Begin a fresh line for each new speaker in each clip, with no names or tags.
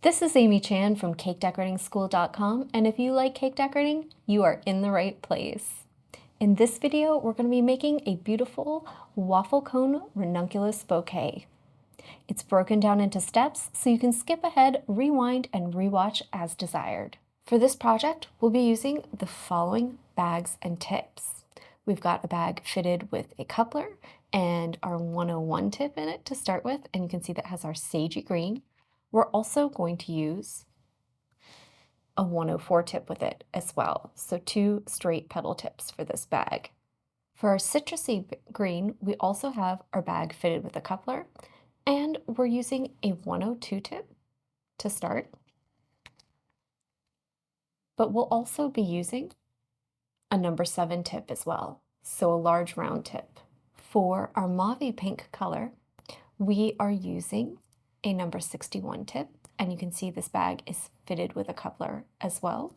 This is Amy Chan from CakeDecoratingSchool.com, and if you like cake decorating, you are in the right place. In this video, we're going to be making a beautiful waffle cone ranunculus bouquet. It's broken down into steps, so you can skip ahead, rewind, and rewatch as desired. For this project, we'll be using the following bags and tips. We've got a bag fitted with a coupler and our 101 tip in it to start with, and you can see that has our sagey green. We're also going to use a 104 tip with it as well, so 2 straight petal tips for this bag. For our citrusy green, we also have our bag fitted with a coupler, and we're using a 102 tip to start, but we'll also be using a number 7 tip as well, so a large round tip. For our mauve pink color, we are using a number 61 tip, and you can see this bag is fitted with a coupler as well.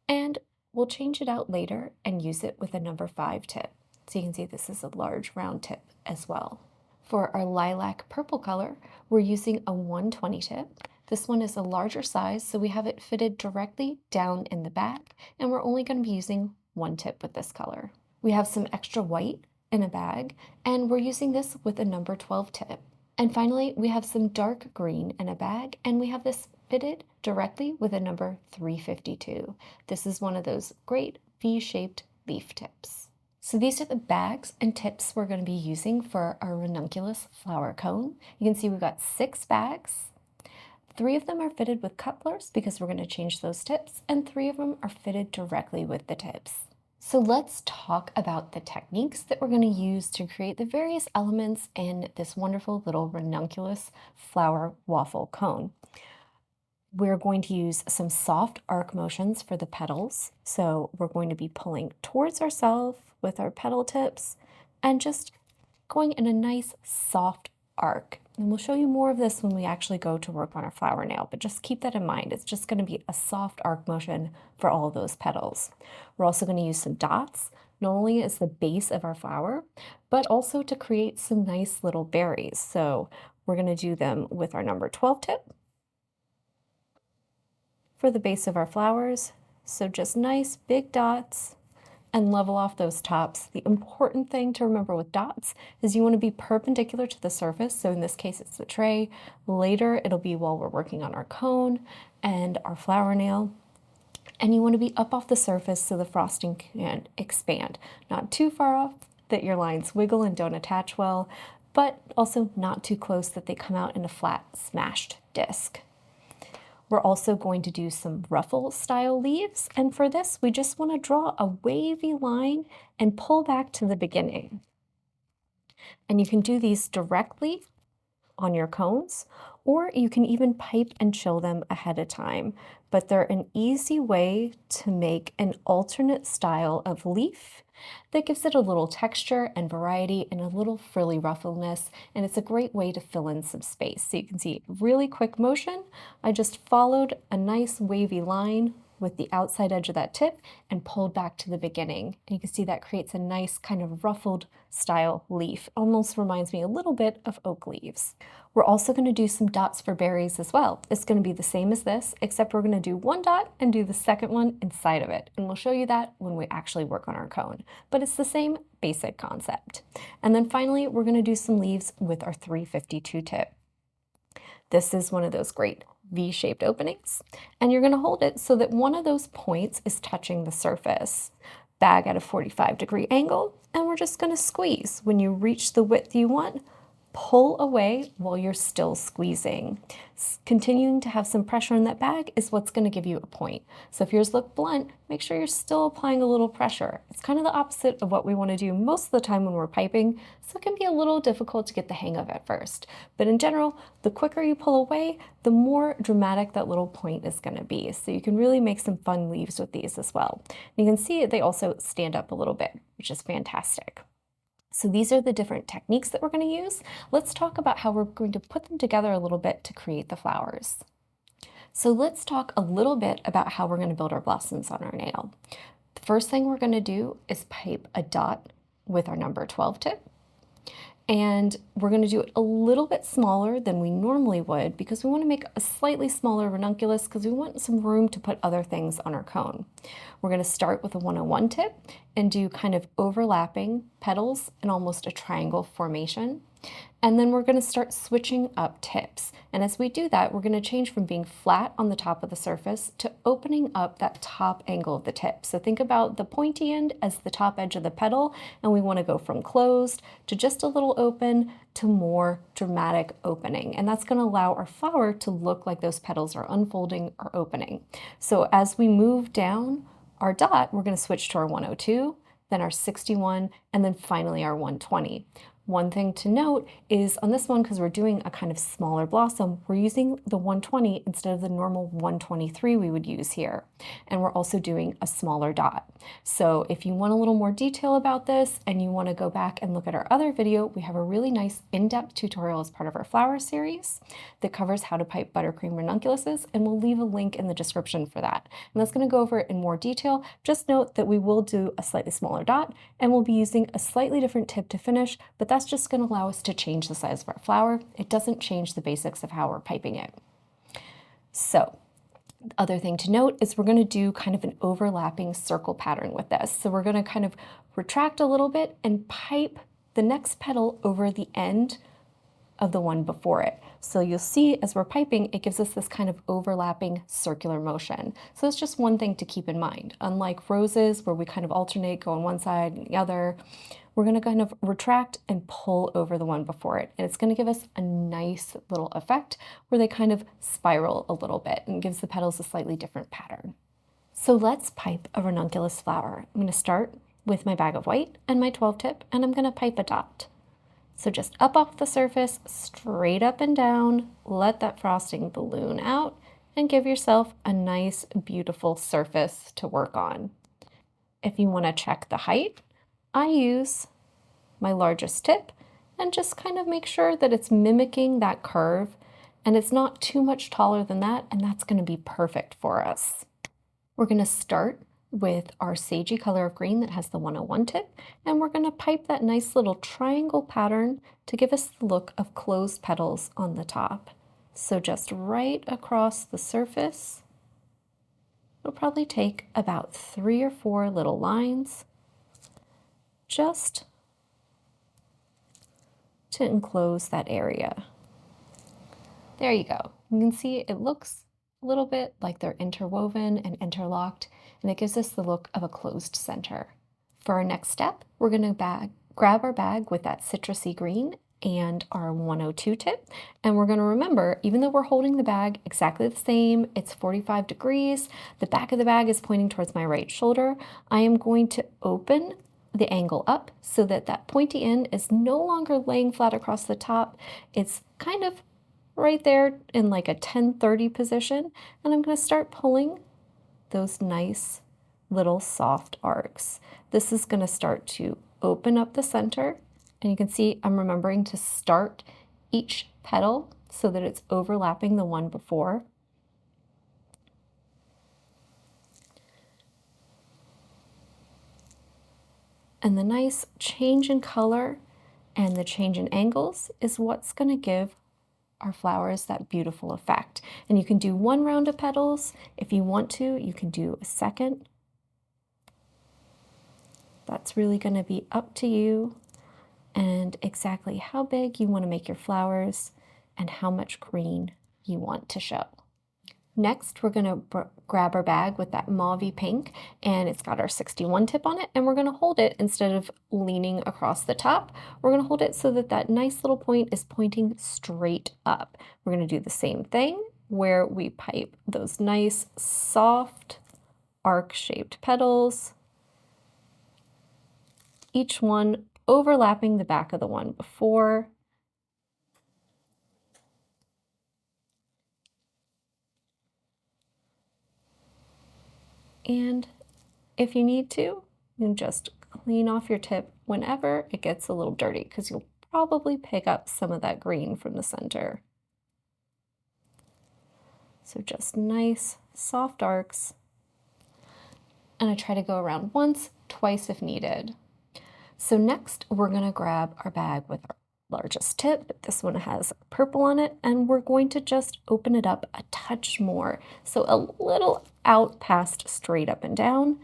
And we'll change it out later and use it with a number 5 tip. So you can see this is a large round tip as well. For our lilac purple color, we're using a 120 tip. This one is a larger size, so we have it fitted directly down in the bag, and we're only going to be using 1 tip with this color. We have some extra white in a bag, and we're using this with a number 12 tip. And finally, we have some dark green in a bag, and we have this fitted directly with a number 352. This is one of those great V-shaped leaf tips. So these are the bags and tips we're going to be using for our ranunculus flower cone. You can see we've got 6 bags. 3 of them are fitted with couplers because we're going to change those tips, and 3 of them are fitted directly with the tips. So let's talk about the techniques that we're going to use to create the various elements in this wonderful little ranunculus flower waffle cone. We're going to use some soft arc motions for the petals. So we're going to be pulling towards ourselves with our petal tips and just going in a nice soft arc. And we'll show you more of this when we actually go to work on our flower nail, but just keep that in mind. It's just going to be a soft arc motion for all of those petals. We're also going to use some dots, not only as the base of our flower, but also to create some nice little berries. So we're going to do them with our number 12 tip for the base of our flowers. So just nice big dots, and level off those tops. The important thing to remember with dots is you want to be perpendicular to the surface. So in this case, it's the tray. Later, it'll be while we're working on our cone and our flower nail. And you want to be up off the surface so the frosting can expand. Not too far off that your lines wiggle and don't attach well, but also not too close that they come out in a flat, smashed disc. We're also going to do some ruffle style leaves, and for this we just want to draw a wavy line and pull back to the beginning. And you can do these directly on your cones, or you can even pipe and chill them ahead of time. But they're an easy way to make an alternate style of leaf that gives it a little texture and variety and a little frilly ruffleness, and it's a great way to fill in some space. So you can see really quick motion. I just followed a nice wavy line with the outside edge of that tip and pulled back to the beginning. And you can see that creates a nice kind of ruffled style leaf. Almost reminds me a little bit of oak leaves. We're also going to do some dots for berries as well. It's going to be the same as this, except we're going to do 1 dot and do the second one inside of it. And we'll show you that when we actually work on our cone. But it's the same basic concept. And then finally, we're going to do some leaves with our 352 tip. This is one of those great V-shaped openings, and you're going to hold it so that one of those points is touching the surface. Bag at a 45-degree angle, and we're just going to squeeze. When you reach the width you want, pull away while you're still squeezing. Continuing to have some pressure in that bag is what's going to give you a point. So if yours look blunt, make sure you're still applying a little pressure. It's kind of the opposite of what we want to do most of the time when we're piping, so it can be a little difficult to get the hang of at first. But in general, the quicker you pull away, the more dramatic that little point is going to be. So you can really make some fun leaves with these as well. And you can see they also stand up a little bit, which is fantastic. So these are the different techniques that we're going to use. Let's talk about how we're going to put them together a little bit to create the flowers. So let's talk a little bit about how we're going to build our blossoms on our nail. The first thing we're going to do is pipe a dot with our number 12 tip. And we're going to do it a little bit smaller than we normally would because we want to make a slightly smaller ranunculus because we want some room to put other things on our cone. We're going to start with a 101 tip and do kind of overlapping petals in almost a triangle formation. And then we're going to start switching up tips. And as we do that, we're going to change from being flat on the top of the surface to opening up that top angle of the tip. So think about the pointy end as the top edge of the petal, and we want to go from closed to just a little open to more dramatic opening. And that's going to allow our flower to look like those petals are unfolding or opening. So as we move down our dot, we're going to switch to our 102, then our 61, and then finally our 120. One thing to note is on this one, because we're doing a kind of smaller blossom, we're using the 120 instead of the normal 123 we would use here. And we're also doing a smaller dot. So if you want a little more detail about this and you want to go back and look at our other video, we have a really nice in-depth tutorial as part of our flower series that covers how to pipe buttercream ranunculuses, and we'll leave a link in the description for that. And that's going to go over it in more detail. Just note that we will do a slightly smaller dot and we'll be using a slightly different tip to finish, but that's just going to allow us to change the size of our flower. It doesn't change the basics of how we're piping it. So the other thing to note is we're going to do kind of an overlapping circle pattern with this. So we're going to kind of retract a little bit and pipe the next petal over the end of the one before it. So you'll see as we're piping, it gives us this kind of overlapping circular motion. So that's just one thing to keep in mind. Unlike roses, where we kind of alternate, go on one side and the other, we're going to kind of retract and pull over the one before it. And it's going to give us a nice little effect where they kind of spiral a little bit and gives the petals a slightly different pattern. So let's pipe a ranunculus flower. I'm going to start with my bag of white and my 12 tip, and I'm going to pipe a dot. So just up off the surface, straight up and down, let that frosting balloon out and give yourself a nice, beautiful surface to work on. If you want to check the height, I use my largest tip and just kind of make sure that it's mimicking that curve and it's not too much taller than that, and that's going to be perfect for us. We're going to start with our sagey color of green that has the 101 tip, and we're going to pipe that nice little triangle pattern to give us the look of closed petals on the top. So just right across the surface, it'll probably take about 3 or 4 little lines just to enclose that area. There you go. You can see it looks a little bit like they're interwoven and interlocked, and it gives us the look of a closed center. For our next step, we're going to grab our bag with that citrusy green and our 102 tip, and we're going to remember, even though we're holding the bag exactly the same, it's 45 degrees, the back of the bag is pointing towards my right shoulder, I am going to open the angle up so that that pointy end is no longer laying flat across the top. It's kind of right there in like a 1030 position, and I'm going to start pulling those nice little soft arcs. This is going to start to open up the center, and you can see I'm remembering to start each petal so that it's overlapping the one before. And the nice change in color and the change in angles is what's going to give our flowers that beautiful effect. And you can do one round of petals. If you want to, you can do a second. That's really going to be up to you and exactly how big you want to make your flowers and how much green you want to show. Next, we're going to grab our bag with that mauvey pink, and it's got our 61 tip on it, and we're going to hold it instead of leaning across the top. We're going to hold it so that that nice little point is pointing straight up. We're going to do the same thing where we pipe those nice, soft, arc-shaped petals, each one overlapping the back of the one before. And if you need to, you can just clean off your tip whenever it gets a little dirty, because you'll probably pick up some of that green from the center. So just nice, soft arcs. And I try to go around once, twice if needed. So next, we're going to grab our bag with our largest tip. This one has purple on it, and we're going to just open it up a touch more. So a little out past straight up and down,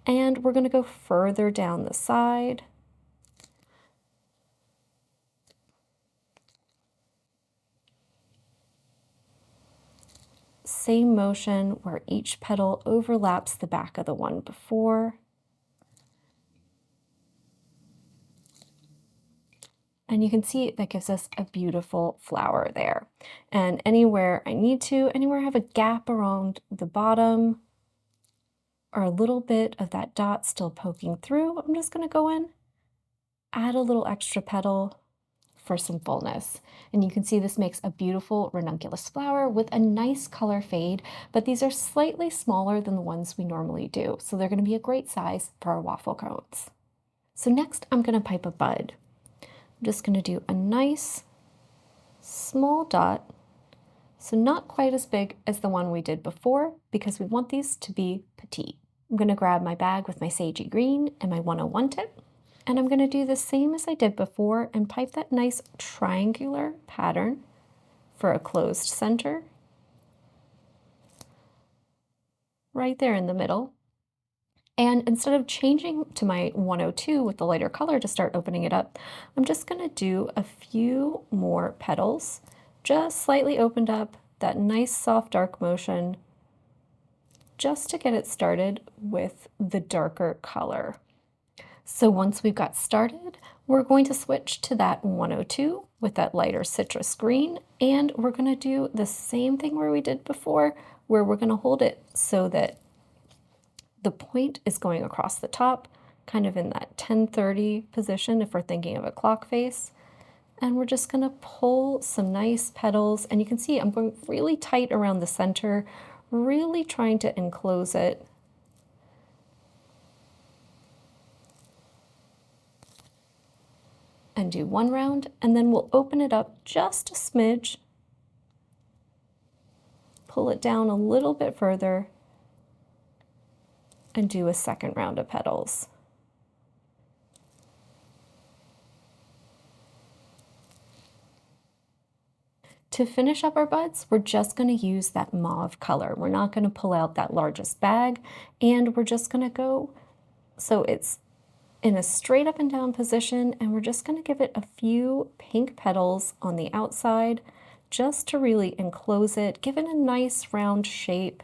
and we're going to go further down the side. Same motion where each petal overlaps the back of the one before. And you can see that gives us a beautiful flower there. And anywhere I need to, anywhere I have a gap around the bottom or a little bit of that dot still poking through, I'm just going to go in, add a little extra petal for some fullness. And you can see this makes a beautiful ranunculus flower with a nice color fade, but these are slightly smaller than the ones we normally do. So they're going to be a great size for our waffle cones. So next I'm going to pipe a bud. I'm just going to do a nice small dot, so not quite as big as the one we did before because we want these to be petite. I'm going to grab my bag with my sagey green and my 101 tip, and I'm going to do the same as I did before and pipe that nice triangular pattern for a closed center right there in the middle. And instead of changing to my 102 with the lighter color to start opening it up, I'm just going to do a few more petals, just slightly opened up, that nice soft dark motion, just to get it started with the darker color. So once we've got started, we're going to switch to that 102 with that lighter citrus green, and we're going to do the same thing where we did before, where we're going to hold it so that the point is going across the top, kind of in that 1030 position if we're thinking of a clock face. And we're just going to pull some nice petals, and you can see I'm going really tight around the center, really trying to enclose it. And do one round, and then we'll open it up just a smidge, pull it down a little bit further, and do a second round of petals. To finish up our buds, we're just going to use that mauve color. We're not going to pull out that largest bag, and we're just going to go so it's in a straight up and down position, and we're just going to give it a few pink petals on the outside just to really enclose it, give it a nice round shape,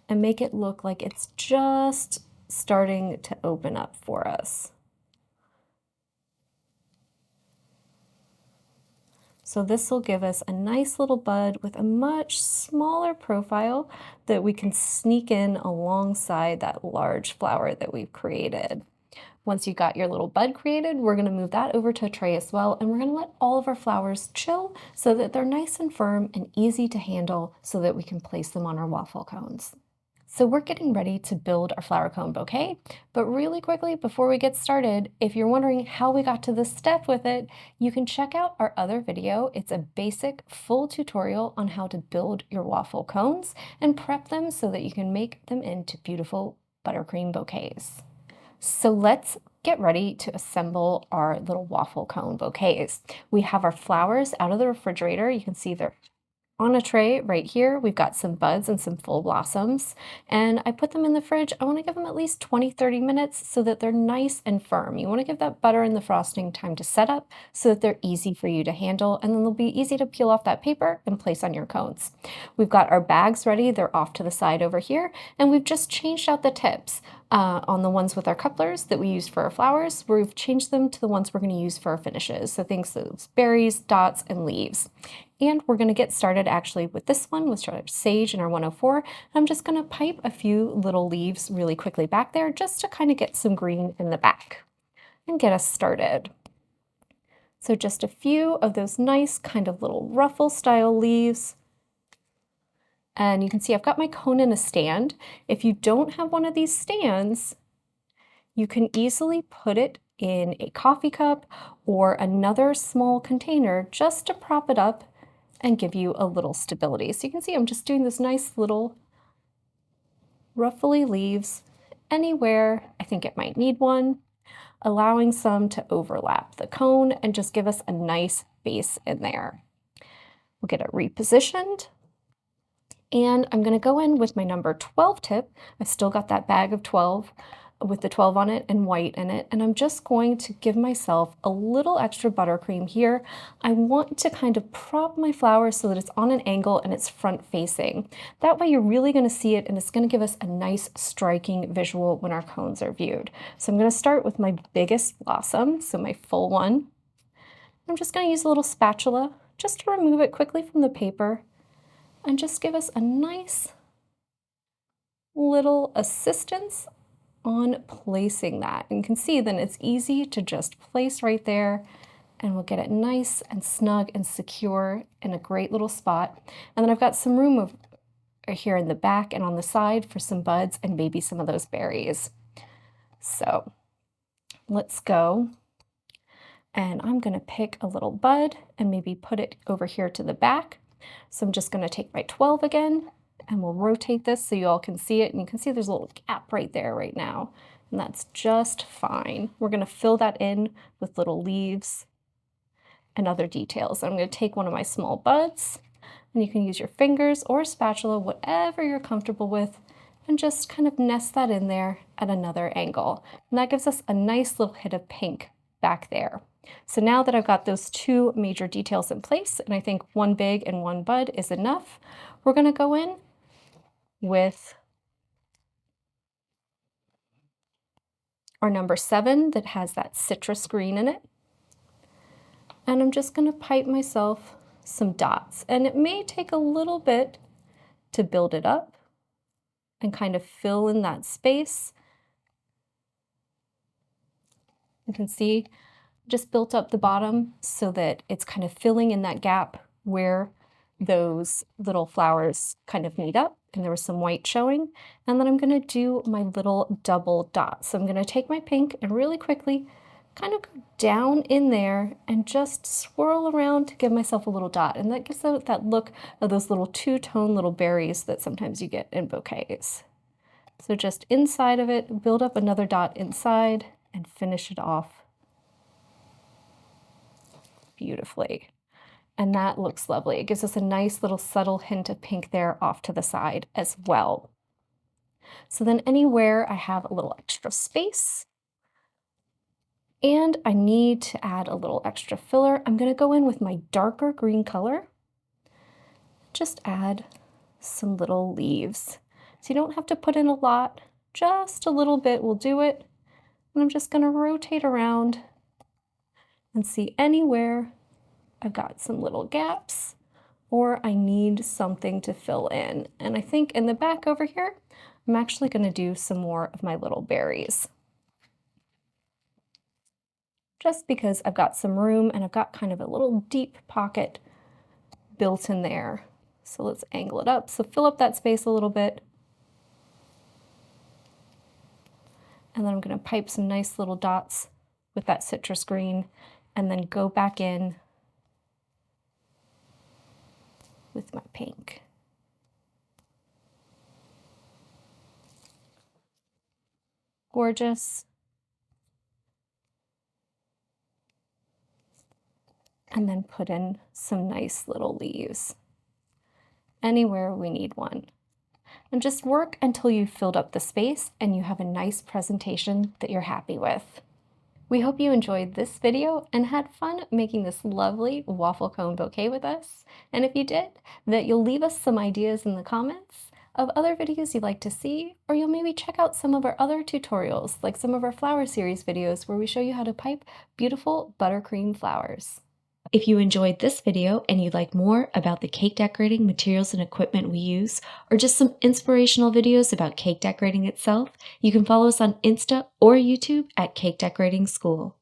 and make it look like it's just starting to open up for us. So this will give us a nice little bud with a much smaller profile that we can sneak in alongside that large flower that we've created. Once you got your little bud created, we're going to move that over to a tray as well, and we're going to let all of our flowers chill so that they're nice and firm and easy to handle so that we can place them on our waffle cones. So we're getting ready to build our flower cone bouquet, but really quickly before we get started, if you're wondering how we got to this step with it, you can check out our other video. It's a basic full tutorial on how to build your waffle cones and prep them so that you can make them into beautiful buttercream bouquets. So let's get ready to assemble our little waffle cone bouquets. We have our flowers out of the refrigerator. You can see they're on a tray right here. We've got some buds and some full blossoms, and I put them in the fridge. I want to give them at least 20-30 minutes so that they're nice and firm. You want to give that butter and the frosting time to set up so that they're easy for you to handle, and then they'll be easy to peel off that paper and place on your cones. We've got our bags ready. They're off to the side over here, and we've just changed out the tips on the ones with our couplers that we used for our flowers. We've changed them to the ones we're going to use for our finishes. So things like berries, dots, and leaves. And we're going to get started actually with this one, with our sage and our 104. I'm just going to pipe a few little leaves really quickly back there just to kind of get some green in the back and get us started. So just a few of those nice kind of little ruffle style leaves. And you can see I've got my cone in a stand. If you don't have one of these stands, you can easily put it in a coffee cup or another small container just to prop it up and give you a little stability. So you can see I'm just doing this nice little ruffly leaves anywhere I think it might need one. allowing some to overlap the cone and just give us a nice base in there. We'll get it repositioned. And I'm going to go in with my number 12 tip. I've still got that bag of 12 with the 12 on it and white in it. And I'm just going to give myself a little extra buttercream here. I want to kind of prop my flower so that it's on an angle and it's front facing. That way you're really going to see it and it's going to give us a nice striking visual when our cones are viewed. So I'm going to start with my biggest blossom, so my full one. I'm just going to use a little spatula just to remove it quickly from the paper and just give us a nice little assistance on placing that. And you can see then it's easy to just place right there, and we'll get it nice and snug and secure in a great little spot. And then I've got some room over here in the back and on the side for some buds and maybe some of those berries. So let's go. And I'm going to pick a little bud and maybe put it over here to the back. So I'm just going to take my 12 again, and we'll rotate this so you all can see it. And you can see there's a little gap right there right now, and that's just fine. We're going to fill that in with little leaves and other details. I'm going to take one of my small buds, and you can use your fingers or a spatula, whatever you're comfortable with, and just kind of nest that in there at another angle. And that gives us a nice little hit of pink back there. So now that I've got those two major details in place, and I think one big and one bud is enough, we're going to go in with our number 7 that has that citrus green in it. And I'm just going to pipe myself some dots. And it may take a little bit to build it up and kind of fill in that space. You can see just built up the bottom so that it's kind of filling in that gap where those little flowers kind of meet up, and there was some white showing. And then I'm going to do my little double dots. So I'm going to take my pink and really quickly kind of go down in there and just swirl around to give myself a little dot. And that gives out that look of those little two-tone little berries that sometimes you get in bouquets. So just inside of it, build up another dot inside and finish it off beautifully. And that looks lovely. It gives us a nice little subtle hint of pink there off to the side as well. So then anywhere I have a little extra space and I need to add a little extra filler, I'm going to go in with my darker green color. Just add some little leaves. So you don't have to put in a lot, just a little bit will do it. And I'm just going to rotate around and see anywhere I've got some little gaps or I need something to fill in. And I think in the back over here, I'm actually going to do some more of my little berries. Just because I've got some room and I've got kind of a little deep pocket built in there. So let's angle it up. So fill up that space a little bit. And then I'm going to pipe some nice little dots with that citrus green and then go back in with my pink. Gorgeous. And then put in some nice little leaves anywhere we need one. And just work until you've filled up the space and you have a nice presentation that you're happy with. We hope you enjoyed this video and had fun making this lovely waffle cone bouquet with us. And if you did, that you'll leave us some ideas in the comments of other videos you'd like to see, or you'll maybe check out some of our other tutorials, like some of our flower series videos where we show you how to pipe beautiful buttercream flowers. If you enjoyed this video and you'd like more about the cake decorating materials and equipment we use, or just some inspirational videos about cake decorating itself, you can follow us on Insta or YouTube at Cake Decorating School.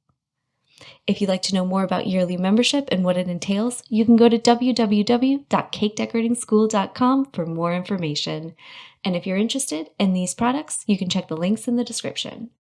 If you'd like to know more about yearly membership and what it entails, you can go to www.cakedecoratingschool.com for more information. And if you're interested in these products, you can check the links in the description.